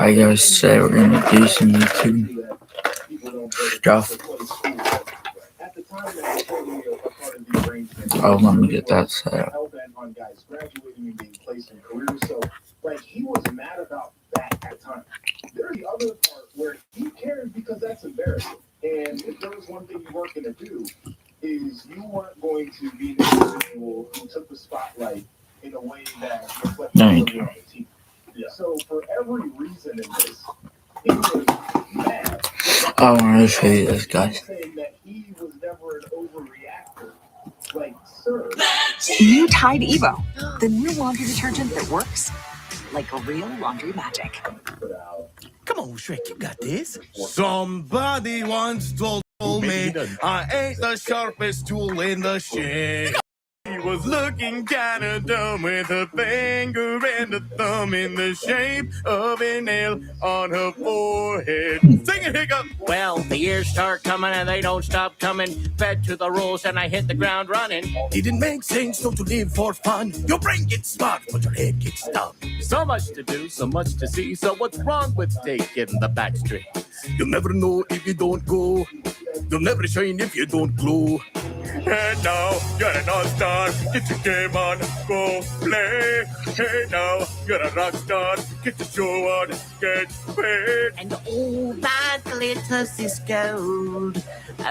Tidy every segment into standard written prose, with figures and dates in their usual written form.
I guys say we're gonna do some YouTube stuff. Oh, let me get that set up. Like he was mad about that at the time. There's the other part where he cared because that's embarrassing. And if there was one thing you weren't going to do, is you weren't going to be the individual who took the spotlight in a way that reflected on the team. Yeah. So for every reason in this, he was mad. I want to show you this, guys. Saying that he was never an overreactor. Like, sir. New Tide Evo, the new laundry detergent that works like a real laundry magic. Come on, Shrek, you got this. Somebody once told me I ain't the sharpest tool in the shed. He was looking kinda dumb with a finger and a thumb in the shape of a nail on her forehead. Sing it, Hiccup! Well, the years start coming and they don't stop coming. Fed to the rules and I hit the ground running. Didn't make sense, so to live for fun. Your brain gets smart, but your head gets dumb. So much to do, so much to see. So what's wrong with taking the back street? You'll never know if you don't go. You'll never shine if you don't glow. And now, you're an all-star. Get your game on, go play. Hey now, you're a rock star. Get your show on, get paid. And all that glitters is gold.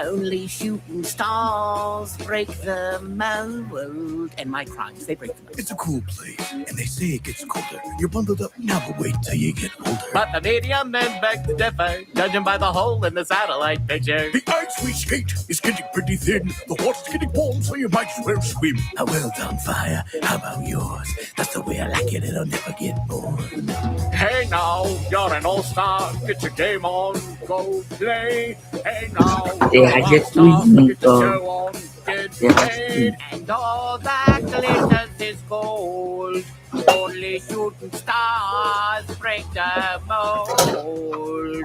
Only shooting stars break the mold. And my crimes, they break the mold. It's a cool place, and they say it gets colder. You're bundled up now, but wait till you get older. But the media men beg to differ, judging by the hole in the satellite picture. The ice we skate is getting pretty thin. The water's getting warm, so you might as well swim. A world's on fire, how about yours? That's the way I like it, it'll never get bored. Hey now, you're an all-star, get your game on, go play. Hey now, Yeah, I get to get your show on, get paid. And all that glitters is gold. Only shooting stars break the mold.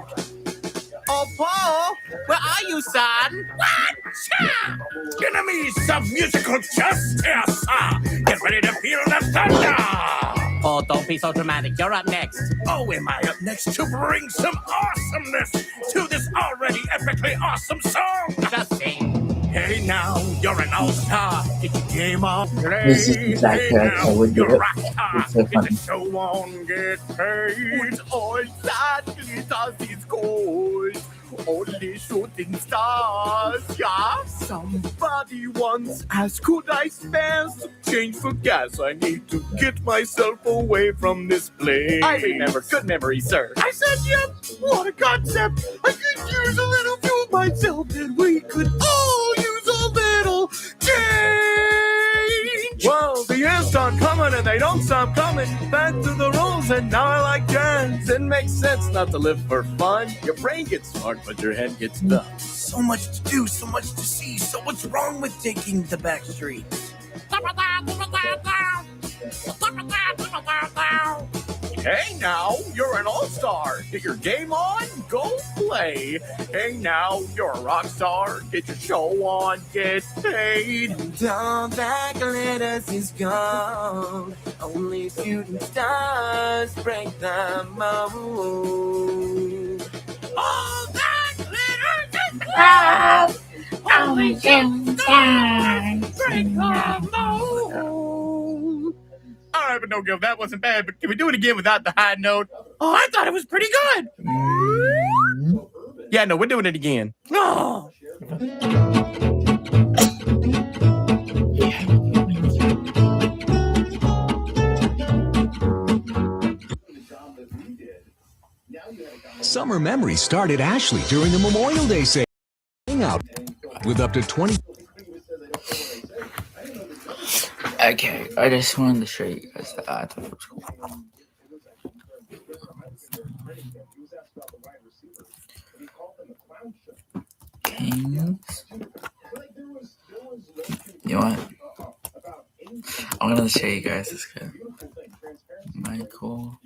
Oh, Paul, where are you, son? What? Give me some musical justice! Get ready to feel the thunder! Oh, don't be so dramatic. You're up next. Oh, am I up next to bring some awesomeness to this already epically awesome song? Just sing. Hey now, you're an all-star. Get your game on, play. This is exactly hey how I now, would do you're a it. rock star. It's so Get funny. the show on, get paid. With all that glitters is gold. Only shooting stars, yeah? Somebody once asked, could I spare some change for gas? I need to get myself away from this place. I remember. Good memory, sir. I said, yep, what a concept. I could use a little fuel myself, and we could all use a little change. Well, the years start coming and they don't stop coming. Back to the rules and now I like jazz. It makes sense not to live for fun. Your brain gets smart, but your head gets dumb. So much to do, so much to see. So what's wrong with taking the back streets? Hey now, you're an all-star. Get your game on, go play. Hey now, you're a rock star. Get your show on, get paid. And all that glitters is gold. Only shooting stars break the mold. All that glitters is Love, only sometimes. break the mold. All right, but no guilt. That wasn't bad. But can we do it again without the high note? Oh, I thought it was pretty good. Yeah, no, we're doing it again. Oh. Summer Memories started Ashley during the Memorial Day sale. Out with up to 20. Okay, I just wanted to show you guys that. I thought it was cool. Kings. You know what? I'm gonna show you guys this guy. Michael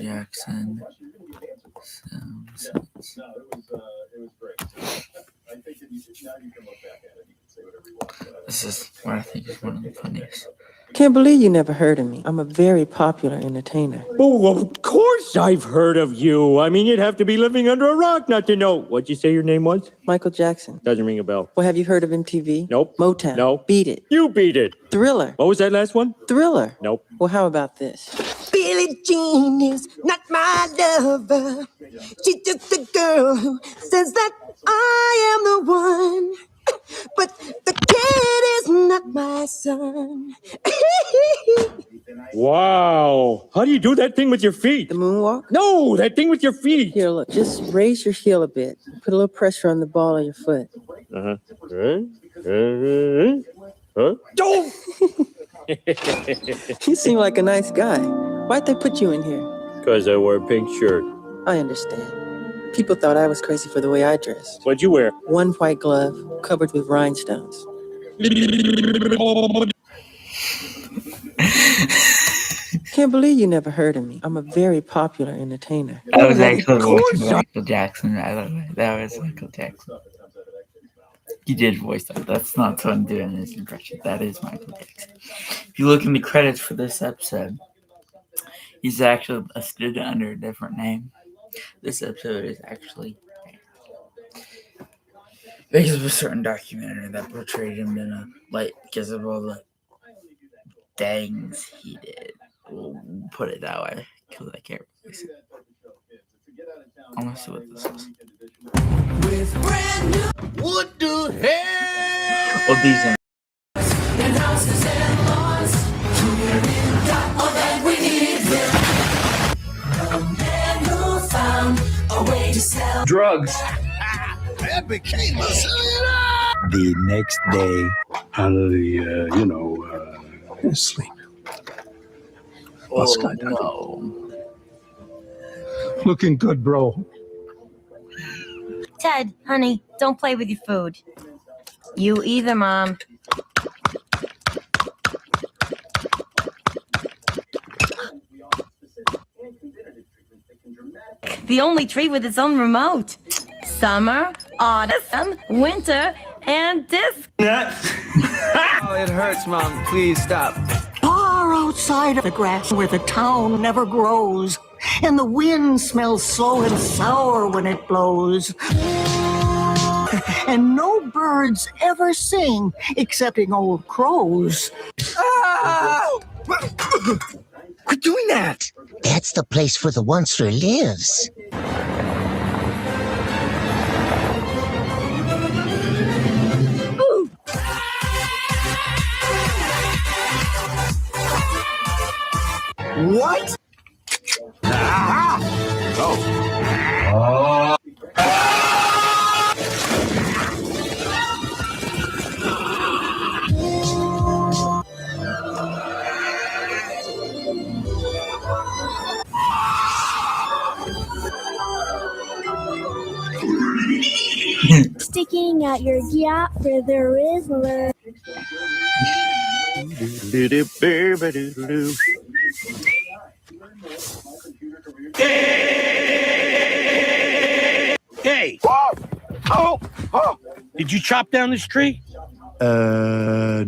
Jackson. This is what I think is one of the funniest. Can't believe you never heard of me. I'm a very popular entertainer. Oh, of course I've heard of you. I mean, you'd have to be living under a rock not to know. What'd you say your name was? Michael Jackson. Doesn't ring a bell. Well, have you heard of MTV? Nope. Motown? No. Beat It? You beat it. Thriller? What was that last one? Thriller? Nope. Well, how about this? Billie Jean is not my lover. She's just a girl who says that I am the one. But the kid is not my son. Wow. How do you do that thing with your feet? The moonwalk? No, that thing with your feet. Here, look. Just raise your heel a bit. Put a little pressure on the ball of your foot. Uh-huh. Huh? Don't! You seem like a nice guy. Why'd they put you in here? Because I wore a pink shirt. I understand. People thought I was crazy for the way I dressed. What'd you wear? One white glove covered with rhinestones. Can't believe you never heard of me. I'm a very popular entertainer. That was actually voice Michael Jackson, by the way. That was Michael Jackson. He did voice that. That's not someone doing his impression. That is Michael Jackson. If you look in the credits for this episode, he's actually listed under a different name. This episode is actually because of a certain documentary that portrayed him in a light because of all the things he did. We'll put it that way because I can't release it. I want to see what this is. What the hell? Oh, these are. Drugs. That became a The next day, sleep. Oh, no. Looking good, bro. Ted, honey, don't play with your food. You either, Mom. The only tree with its own remote. Summer, autumn, winter, and this. Oh, it hurts, Mom. Please stop. Far outside of the grass where the town never grows. And the wind smells slow and sour when it blows. And no birds ever sing, excepting old crows. Quit doing that. That's the place where the monster lives. What? Sticking at your gap where there is love. Hey! Oh! Did you chop down this tree? No.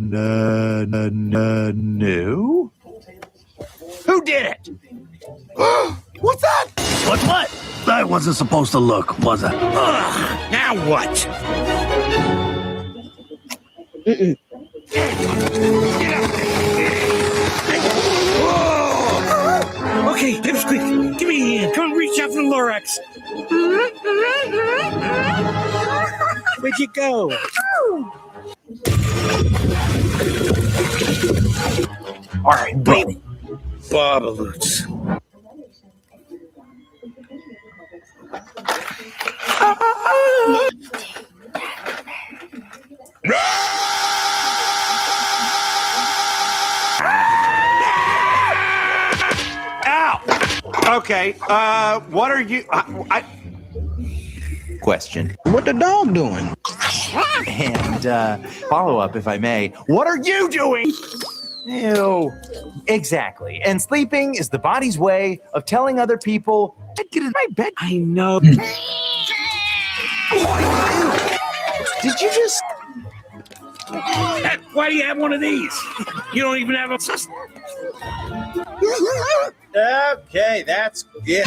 Who did it? What's that? What? That wasn't supposed to look, was it? Now what? Okay, Pipsqueak, give me a hand. Come reach out for the Lorax. Where'd you go? All right, baby. Babaloots. Ow! Okay, what are you... Question. What the dog doing? And follow up, if I may. What are you doing? Ew. Exactly. And sleeping is the body's way of telling other people, get in my bed. I know. Did you just... Why do you have one of these? You don't even have a... Okay, that's it.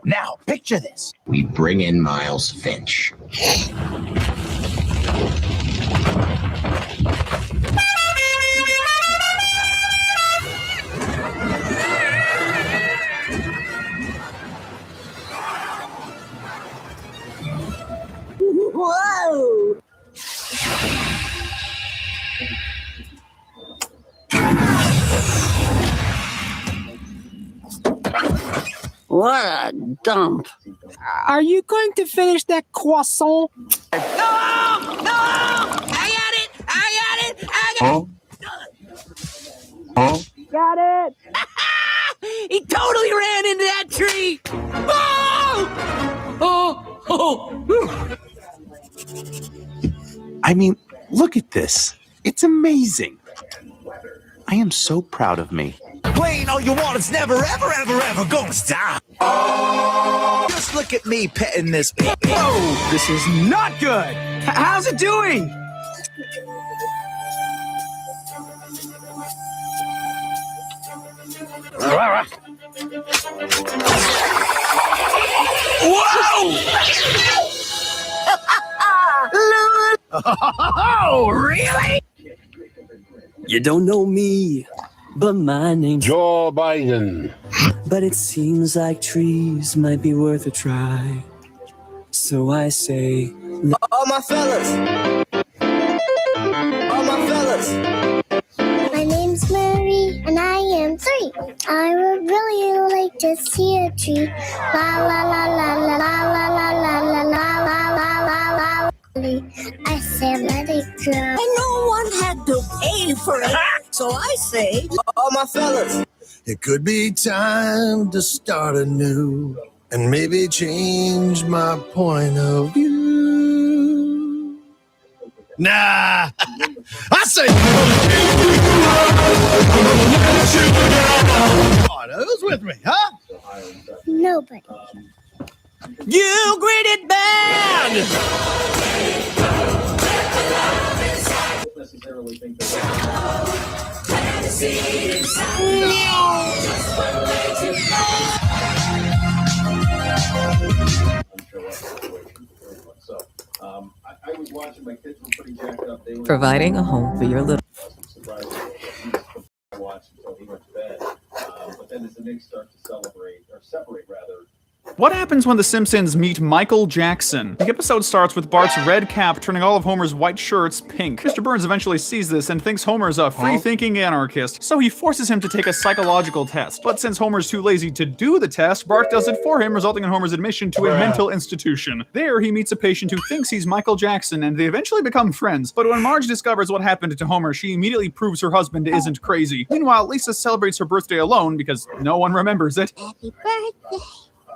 Now, picture this. We bring in Miles Finch. Whoa! What a dump. Are you going to finish that croissant? No! No! I got it! I got it! Got it! He totally ran into that tree! I mean, look at this. It's amazing. I am so proud of me. Playing all you want, it's never, ever, ever, ever gonna stop. Just look at me petting this. Oh, this is not good! How's it doing? Oh, really? You don't know me, but my name's Joe Biden. But it seems like trees might be worth a try. So I say, All my fellas! All my fellas! My name's Mary, and I am 3. I would really like to see a tree. La la la la la la la la la la la la la la. I said let it grow. And no one had to pay for it. So I say, all my fellas. It could be time to start anew and maybe change my point of view. Nah, I say. Who's with me, huh? Nobody. You gritted band! Providing a home for your little. What happens when the Simpsons meet Michael Jackson? The episode starts with Bart's red cap turning all of Homer's white shirts pink. Mr. Burns eventually sees this and thinks Homer's a free-thinking anarchist, so he forces him to take a psychological test. But since Homer's too lazy to do the test, Bart does it for him, resulting in Homer's admission to a mental institution. There, he meets a patient who thinks he's Michael Jackson, and they eventually become friends. But when Marge discovers what happened to Homer, she immediately proves her husband isn't crazy. Meanwhile, Lisa celebrates her birthday alone because no one remembers it. Happy birthday,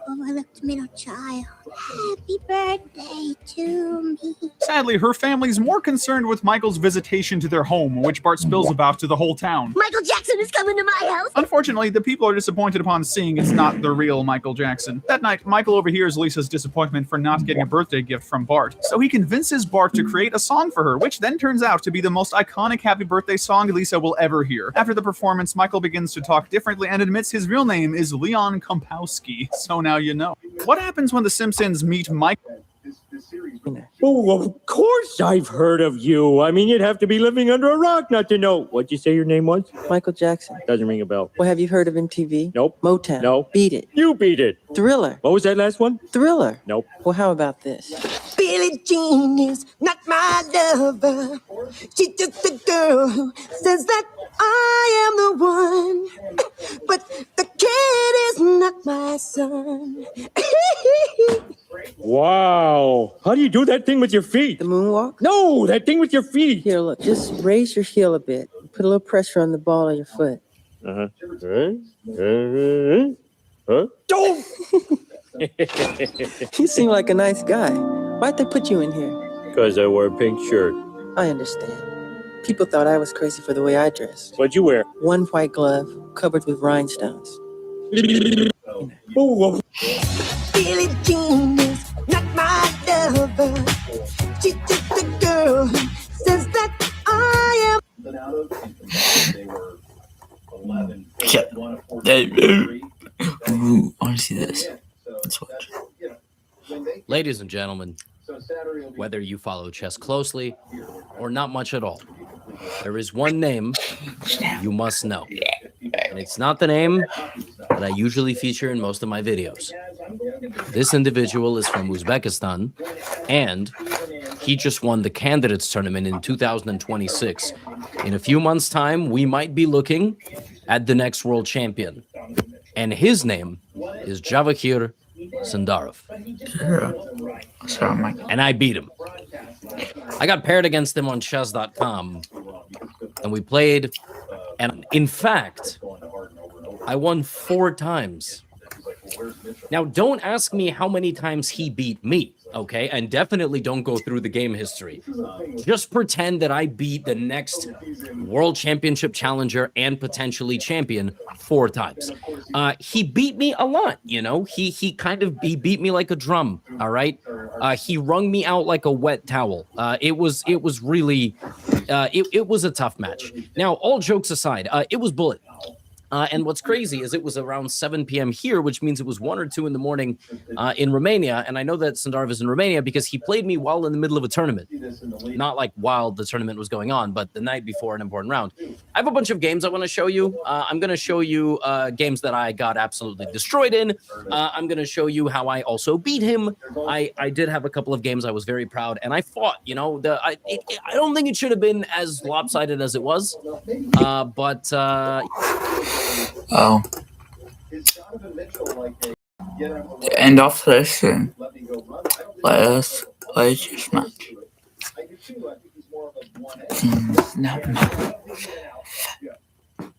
overlooked middle child. Happy birthday to me. Sadly, her family's more concerned with Michael's visitation to their home, which Bart spills about to the whole town. Michael Jackson is coming to my house. Unfortunately, the people are disappointed upon seeing it's not the real Michael Jackson. That night, Michael overhears Lisa's disappointment for not getting a birthday gift from Bart, so he convinces Bart to create a song for her, which then turns out to be the most iconic happy birthday song Lisa will ever hear. After the performance, Michael begins to talk differently and admits his real name is Leon Kompowski, so now you know. What happens when the Simpsons meet Mike? Oh, of course I've heard of you. I mean, you'd have to be living under a rock not to know. What'd you say your name was? Michael Jackson. Doesn't ring a bell. Well, have you heard of MTV? Nope. Motown? No. Beat It? You beat it. Thriller? What was that last one? Thriller? Nope. Well, how about this? Billie Jean is not my lover. She's just a girl who says that I am the one. But the kid is not my son. Wow. How do you do that thing with your feet? The moonwalk? No, that thing with your feet. Here, look. Just raise your heel a bit. Put a little pressure on the ball of your foot. Uh-huh. Huh? Don't! You seem like a nice guy. Why'd they put you in here? Because I wore a pink shirt. I understand. People thought I was crazy for the way I dressed. What'd you wear? One white glove covered with rhinestones. Oh, Billie Jean is not my lover. She's just a girl who says that I am. They were 11. Yeah. Ooh, I want to see this. Let's watch. Ladies and gentlemen, whether you follow chess closely or not much at all, there is one name you must know. And it's not the name that I usually feature in most of my videos. This individual is from Uzbekistan, and he just won the Candidates Tournament in 2026. In a few months' time, we might be looking at the next world champion. And his name is Javakhir Sandarov. And I beat him. I got paired against him on chess.com, and we played, and in fact, I won 4 times. Now, don't ask me how many times he beat me, okay? And definitely don't go through the game history. Just pretend that I beat the next world championship challenger and potentially champion 4 times. He beat me a lot, you know? He beat me like a drum, all right? He wrung me out like a wet towel. It was really it was a tough match. Now, all jokes aside, it was Bullet. And what's crazy is it was around 7 p.m. here, which means it was 1 or 2 in the morning in Romania. And I know that Sandarov is in Romania because he played me while in the middle of a tournament. Not like while the tournament was going on, but the night before an important round. I have a bunch of games I want to show you. I'm going to show you games that I got absolutely destroyed in. I'm going to show you how I also beat him. I did have a couple of games I was very proud, and I fought. You know, I don't think it should have been as lopsided as it was. Oh. To end off this, and let us play this match. No.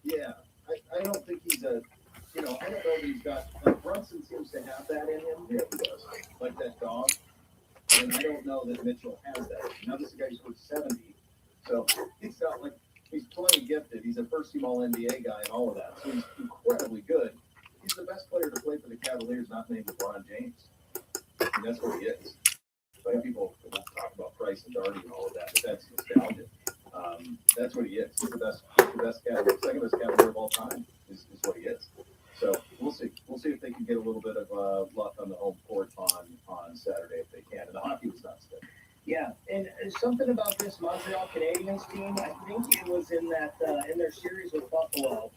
Yeah, I don't think he's a, I don't know that he's got, like Brunson seems to have that in him. Yeah, he does. Like that dog. And I don't know that Mitchell has that. Now this is a guy who scored 70. So it's not like he's plenty gifted. He's a first-team All-NBA guy and all of that. So he's incredibly good. He's the best player to play for the Cavaliers, not named LeBron James. And that's what he is. Like people talk about Price and Darty and all of that, but that's nostalgia. That's what he is. He's the best Cavalier, second best Cavalier of all time is what he is. So we'll see. We'll see if they can get a little bit of luck on the home court on Saturday if they can. And the hockey was not stiff. Yeah, and something about this Montreal Canadiens team, I think it was in that in their series with Buffalo,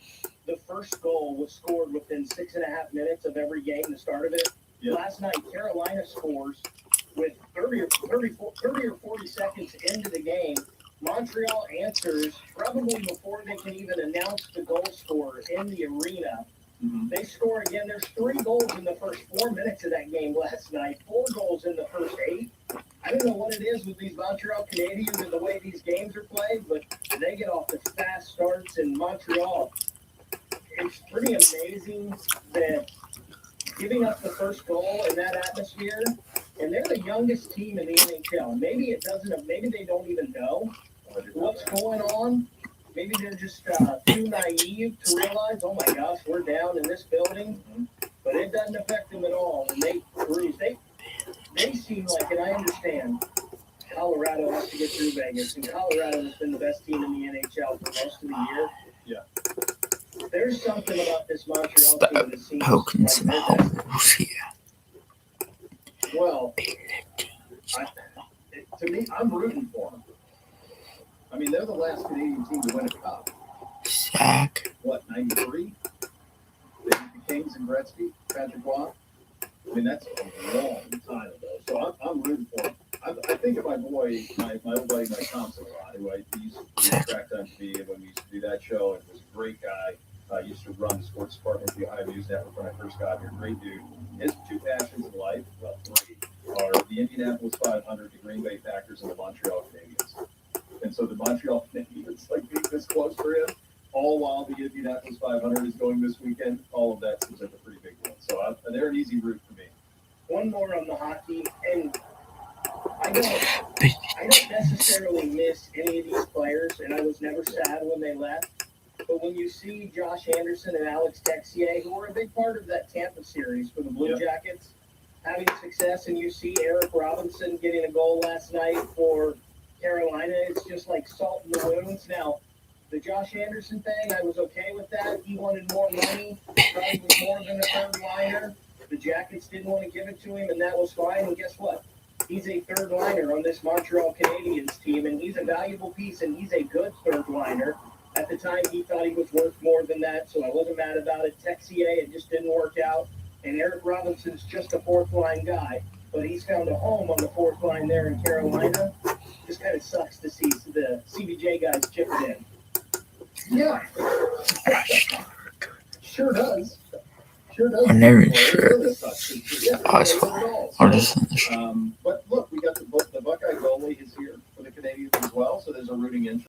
the first goal was scored within 6.5 minutes of every game, the start of it. Yeah. Last night, Carolina scores with 30 or 40 seconds into the game. Montreal answers probably before they can even announce the goal scorer in the arena. Mm-hmm. They score again. There's 3 goals in the first 4 minutes of that game last night, 4 goals in the first 8. I don't know what it is with these Montreal Canadiens and the way these games are played, but they get off to fast starts in Montreal. It's pretty amazing that giving up the first goal in that atmosphere, and they're the youngest team in the NHL. Maybe they don't even know what's going on. Maybe they're just too naive to realize, oh my gosh, we're down in this building. But it doesn't affect them at all. And they cruise. They seem like, and I understand, Colorado has to get through Vegas, and Colorado has been the best team in the NHL for most of the year. Yeah. There's something about this Montreal team that seems poking like some holes here. Well, to me, I'm rooting for them. I mean, they're the last Canadian team to win a cup. Zach. What, 93? They beat the Kings and Gretzky, Patrick Roy. I mean, that's a long time ago. So I'm rooting for them. I think of my boy, my old buddy, Mike Thompson, a lot, who I used to do track time TV when we used to do that show, and was a great guy. Used to run the sports department for the Ohio News Network when I first got here. Great dude. His 2 passions in life, well, 3, are the Indianapolis 500, the Green Bay Packers, and the Montreal Canadiens. And so the Montreal Canadiens, like, being this close for him, all while the Indianapolis 500 is going this weekend, all of that seems like a pretty big one. So they're an easy route for me. One more on the hockey, and I don't necessarily miss any of these players, and I was never sad when they left. But when you see Josh Anderson and Alex Texier, who were a big part of that Tampa series for the Blue Jackets, having success, and you see Eric Robinson getting a goal last night for Carolina, it's just like salt in the wounds. Now, the Josh Anderson thing, I was okay with that. He wanted more money, probably was more than a third liner. The Jackets didn't want to give it to him, and that was fine. And guess what? He's a third liner on this Montreal Canadiens team, and he's a valuable piece, and he's a good third liner. At the time, he thought he was worth more than that, so I wasn't mad about it. Texier, it just didn't work out. And Eric Robinson's just a fourth-line guy, but he's found a home on the fourth line there in Carolina. Just kind of sucks to see the CBJ guys chipping in. Yeah. Sure does. Sure does. I'm never sure. Possible. Or just in the show. But look, we got the Buckeye goalie is here for the Canadians as well, so there's a rooting interest.